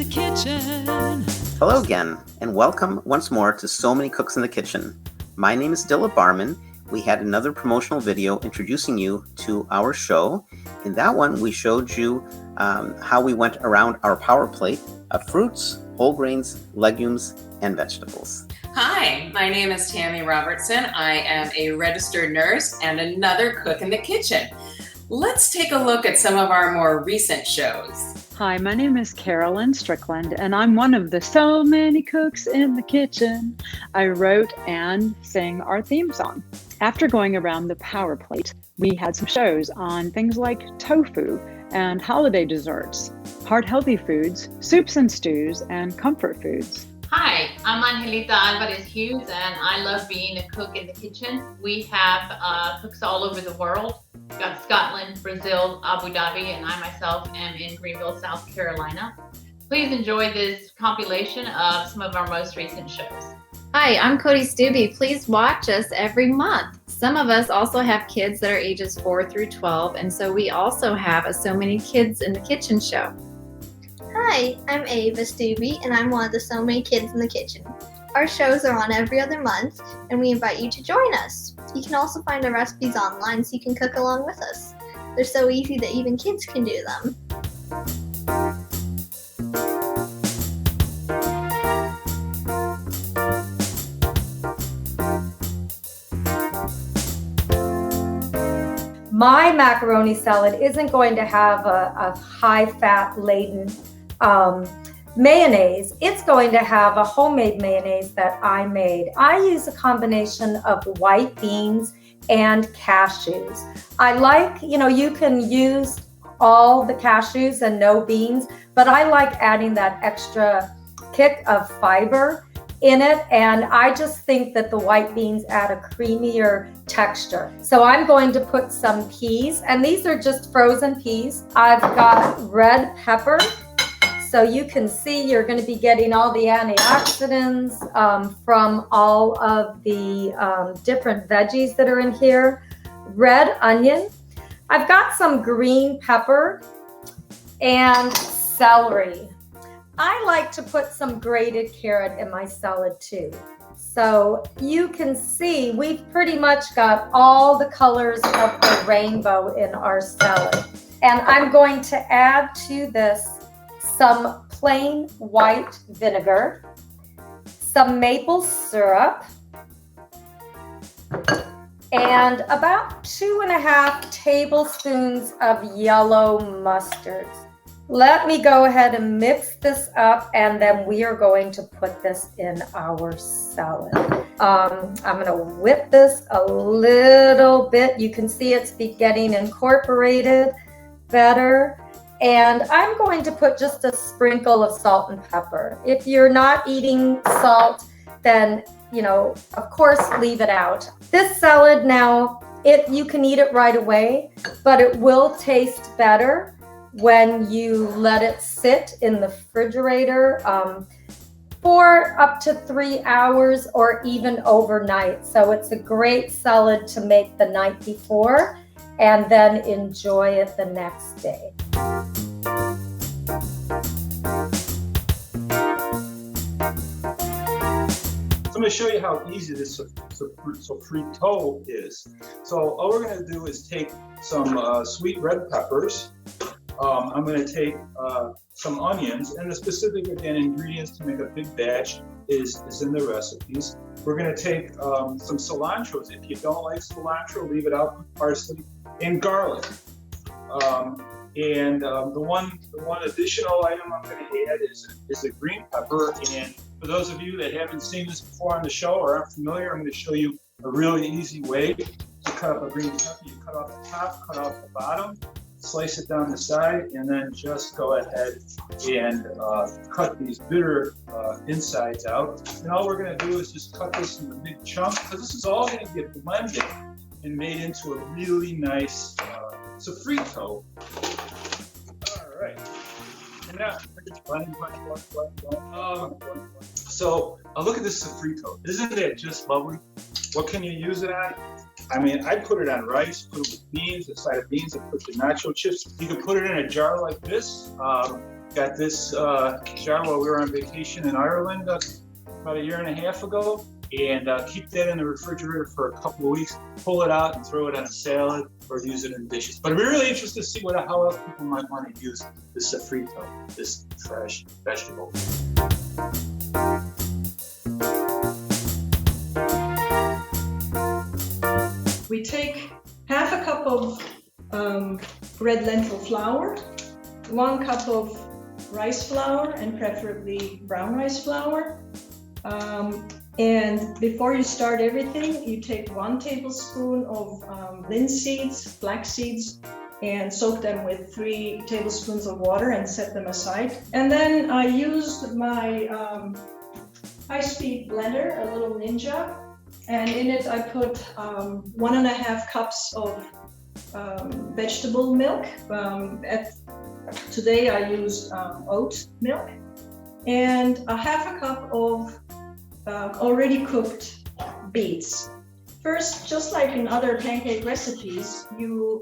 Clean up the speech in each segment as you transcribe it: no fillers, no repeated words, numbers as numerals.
the Kitchen. Hello again, and welcome once more to So Many Cooks in the Kitchen. My name is Dilla Barman. We had another promotional video introducing you to our show. In that one, we showed you how we went around our power plate of fruits, whole grains, legumes, and vegetables. Hi, my name is Tammy Robertson. I am a registered nurse and another cook in the kitchen. Let's take a look at some of our more recent shows. Hi, my name is Carolyn Strickland, and I'm one of the So Many Cooks in the Kitchen. I wrote and sang our theme song. After going around the power plate, we had some shows on things like tofu and holiday desserts, heart healthy foods, soups and stews, and comfort foods. Hi, I'm Angelita Alvarez Hughes, and I love being a cook in the kitchen. We have cooks all over the world. We've got Scotland, Brazil, Abu Dhabi, and I myself am in Greenville, South Carolina. Please enjoy this compilation of some of our most recent shows. Hi, I'm Cody Stubbe. Please watch us every month. Some of us also have kids that are ages 4 through 12, and so we also have a So Many Kids in the Kitchen show. Hi, I'm Ava Stubbe, and I'm one of the So Many Kids in the Kitchen. Our shows are on every other month, and we invite you to join us. You can also find our recipes online so you can cook along with us. They're so easy that even kids can do them. My macaroni salad isn't going to have a high-fat laden mayonnaise. It's going to have a homemade mayonnaise that I made. I use a combination of white beans and cashews. I like, you can use all the cashews and no beans, but I like adding that extra kick of fiber in it, and I just think that the white beans add a creamier texture. So I'm going to put some peas, and these are just frozen peas. I've got red pepper, so you can see you're going to be getting all the antioxidants from all of the different veggies that are in here. Red onion. I've got some green pepper and celery. I like to put some grated carrot in my salad too. So you can see we've pretty much got all the colors of the rainbow in our salad. And I'm going to add to this some plain white vinegar, some maple syrup, and about 2.5 tablespoons of yellow mustard. Let me go ahead and mix this up, and then we are going to put this in our salad. I'm going to whip this a little bit. You can see it's getting incorporated better. And I'm going to put just a sprinkle of salt and pepper. If you're not eating salt, then, of course, leave it out. This salad now, you can eat it right away, but it will taste better when you let it sit in the refrigerator for up to 3 hours or even overnight. So it's a great salad to make the night before and then enjoy it the next day. So I'm going to show you how easy this sofrito is. So all we're going to do is take some sweet red peppers. I'm going to take some onions, and the specific, again, ingredients to make a big batch is in the recipes. We're going to take some cilantro. If you don't like cilantro, leave it out, with parsley and garlic. The one additional item I'm going to add is a green pepper. And for those of you that haven't seen this before on the show or aren't familiar, I'm going to show you a really easy way to cut up a green pepper. You cut off the top, cut off the bottom, slice it down the side, and then just go ahead and cut these bitter insides out. And all we're going to do is just cut this into big chunks, because this is all going to get blended and made into a really nice sofrito. All right. And now, so look at this sofrito. Isn't it just lovely? What can you use it on? I mean, I put it on rice, put it with beans, a side of beans, and put the nacho chips. You can put it in a jar like this. got this jar while we were on vacation in Ireland about 1.5 years ago, and keep that in the refrigerator for a couple of weeks. Pull it out and throw it on a salad or use it in dishes. But I'd be really interested to see how else people might want to use this sofrito, this fresh vegetable. We take half a cup of red lentil flour, 1 cup of rice flour, and preferably brown rice flour. And before you start everything, you take 1 tablespoon of linseeds, flax seeds, and soak them with 3 tablespoons of water and set them aside. And then I used my high-speed blender, a little Ninja, and in it I put 1.5 cups of vegetable milk. Today I used oat milk, and 1/2 cup of already cooked beets. First, just like in other pancake recipes, you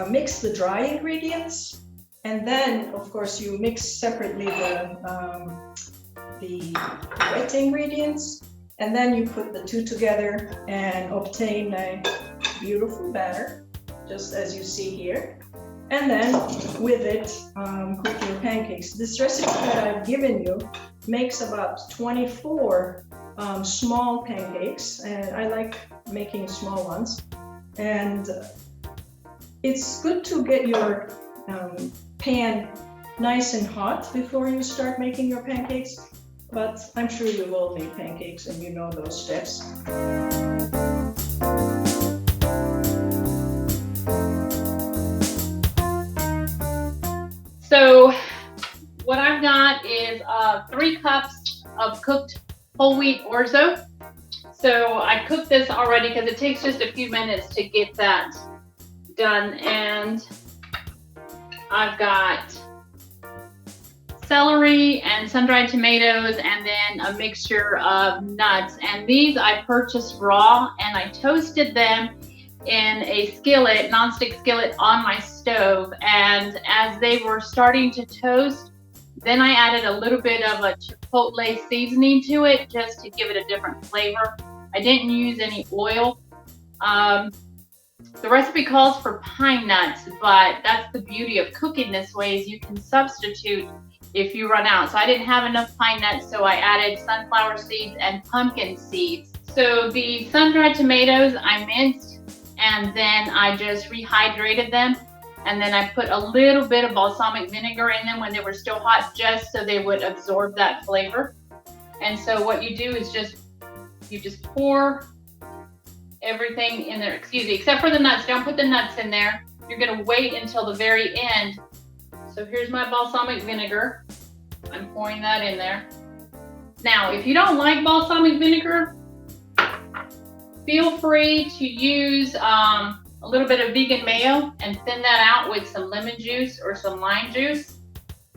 mix the dry ingredients, and then of course you mix separately the wet ingredients, and then you put the two together and obtain a beautiful batter, just as you see here. And then with it, cook your pancakes. This recipe that I've given you makes about 24 small pancakes, and I like making small ones. And it's good to get your pan nice and hot before you start making your pancakes, but I'm sure you all make pancakes and you know those steps. So what I've got is 3 cups of cooked whole wheat orzo. So I cooked this already because it takes just a few minutes to get that done. And I've got celery and sun-dried tomatoes, and then a mixture of nuts. And these I purchased raw, and I toasted them in a skillet, nonstick skillet on my stove. And as they were starting to toast, then I added a little bit of a chipotle seasoning to it just to give it a different flavor. I didn't use any oil. The recipe calls for pine nuts, but that's the beauty of cooking this way, is you can substitute if you run out. So I didn't have enough pine nuts, so I added sunflower seeds and pumpkin seeds. So the sun-dried tomatoes I minced, and then I just rehydrated them, and then I put a little bit of balsamic vinegar in them when they were still hot, just so they would absorb that flavor. And so what you do is you just pour everything in there, except for the nuts. Don't put the nuts in there. You're gonna wait until the very end. So here's my balsamic vinegar. I'm pouring that in there. Now, if you don't like balsamic vinegar, feel free to use a little bit of vegan mayo and thin that out with some lemon juice or some lime juice.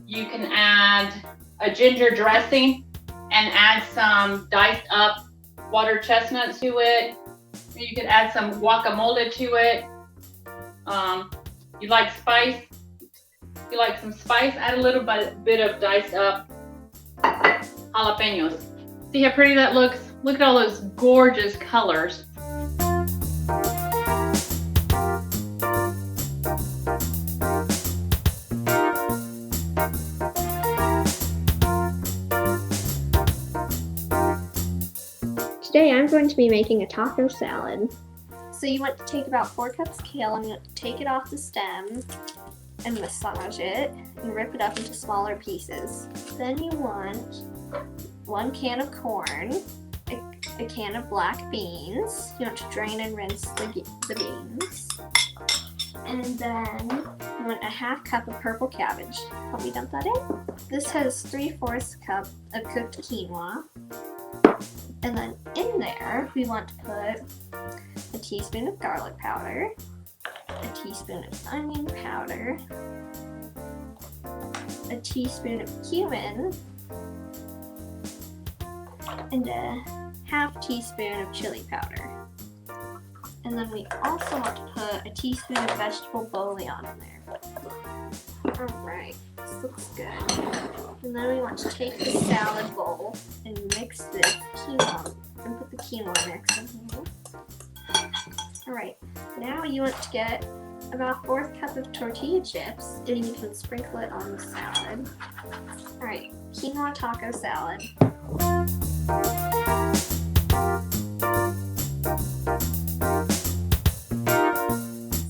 You can add a ginger dressing and add some diced up water chestnut to it. You could add some guacamole to it. You like spice? If you like some spice, add a little bit of diced up jalapenos. See how pretty that looks? Look at all those gorgeous colors. Today I'm going to be making a taco salad. So you want to take about 4 cups kale. I'm going to take it off the stem and massage it and rip it up into smaller pieces. Then you want 1 can of corn, a can of black beans. You want to drain and rinse the beans. And then you want a 1/2 cup of purple cabbage. Help me dump that in. This has 3/4 cup of cooked quinoa. And then in there, we want to put a teaspoon of garlic powder, a teaspoon of onion powder, a teaspoon of cumin, and a 1/2 teaspoon of chili powder. And then we also want to put a teaspoon of vegetable bouillon in there. Alright, this looks good. And then we want to take the salad bowl and mix this quinoa and put the quinoa mix in here. Alright, now you want to get about a 4th cup of tortilla chips and you can sprinkle it on the salad. Alright, quinoa taco salad.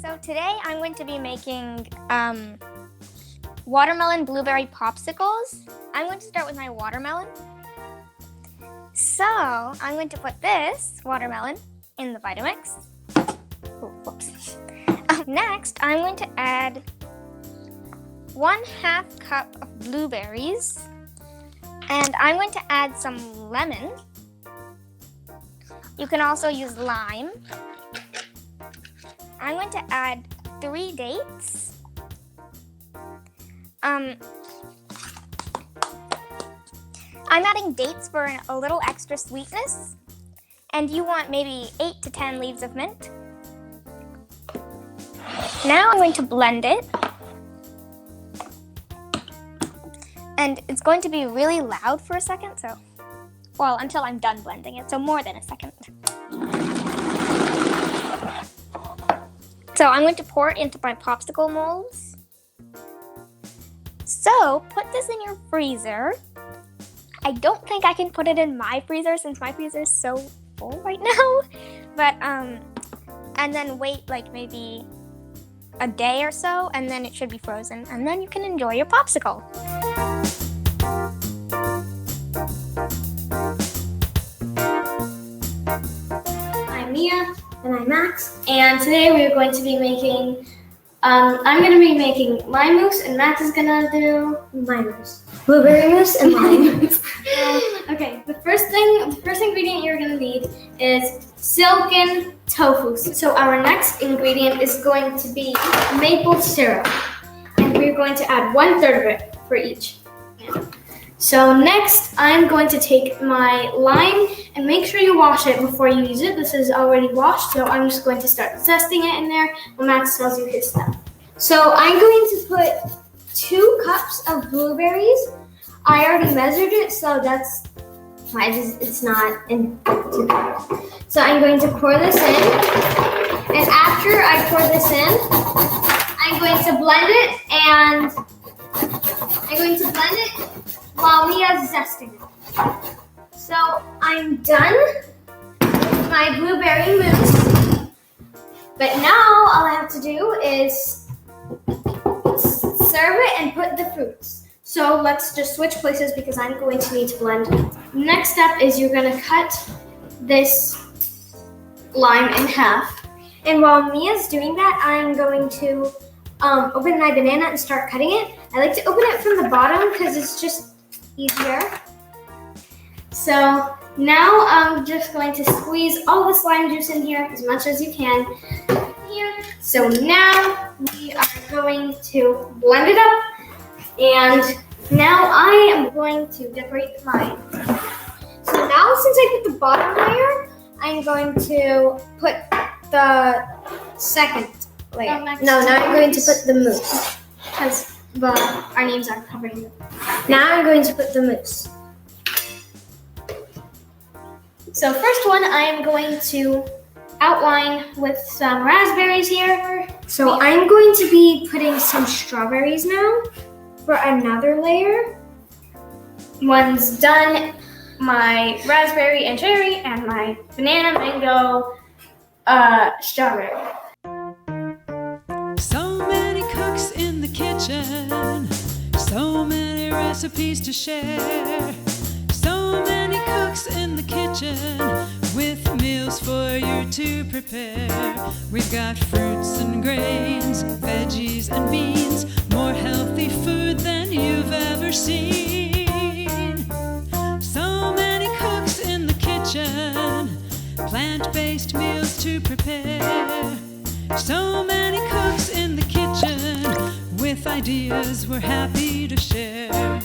So today I'm going to be making watermelon blueberry popsicles. I'm going to start with my watermelon. So I'm going to put this watermelon in the Vitamix. Oh, whoops. Next, I'm going to add 1/2 cup of blueberries, and I'm going to add some lemon. You can also use lime. I'm going to add 3 dates. I'm adding dates for a little extra sweetness, and you want maybe 8 to 10 leaves of mint. Now I'm going to blend it, and it's going to be really loud for a second, well, until I'm done blending it, so more than a second. So I'm going to pour it into my popsicle molds. So put this in your freezer. I don't think I can put it in my freezer since my freezer is so full right now, but and then wait like maybe a day or so, and then it should be frozen, and then you can enjoy your popsicle. I'm Mia. And I'm Max. And today we're going to be making, I'm going to be making lime mousse, and Max is going to do lime mousse. Blueberry mousse and lime mousse. Okay, the first ingredient you're going to need is silken tofu. So our next ingredient is going to be maple syrup. And we're going to add 1/3 of it for each. So next, I'm going to take my lime, and make sure you wash it before you use it. This is already washed, so I'm just going to start zesting it in there while Max tells you his stuff. So I'm going to put 2 cups of blueberries. I already measured it, so that's why it's not in 2 cups. So I'm going to pour this in, and after I pour this in, I'm going to blend it, and while Mia's zesting it. So I'm done with my blueberry mousse. But now all I have to do is serve it and put the fruits. So let's just switch places because I'm going to need to blend. Next step is you're going to cut this lime in half. And while Mia's doing that, I'm going to open my banana and start cutting it. I like to open it from the bottom because it's just easier. So now I'm just going to squeeze all this lime juice in here as much as you can. Here. So now we are going to blend it up, and now I am going to decorate mine. So now since I put the bottom layer, I'm going to put the second layer. Now I'm going to put the mousse because our names are covering it. Now I'm going to put the mousse. So first one, I am going to outline with some raspberries here. So I'm going to be putting some strawberries now for another layer. One's done, my raspberry and cherry, and my banana, mango, strawberry. So many cooks in the kitchen, so many recipes to share. So many cooks in the kitchen with meals for you to prepare. We've got fruits and grains, veggies and beans, more healthy food than you've ever seen. So many cooks in the kitchen, plant-based meals to prepare. So many cooks in the kitchen with ideas we're happy to share.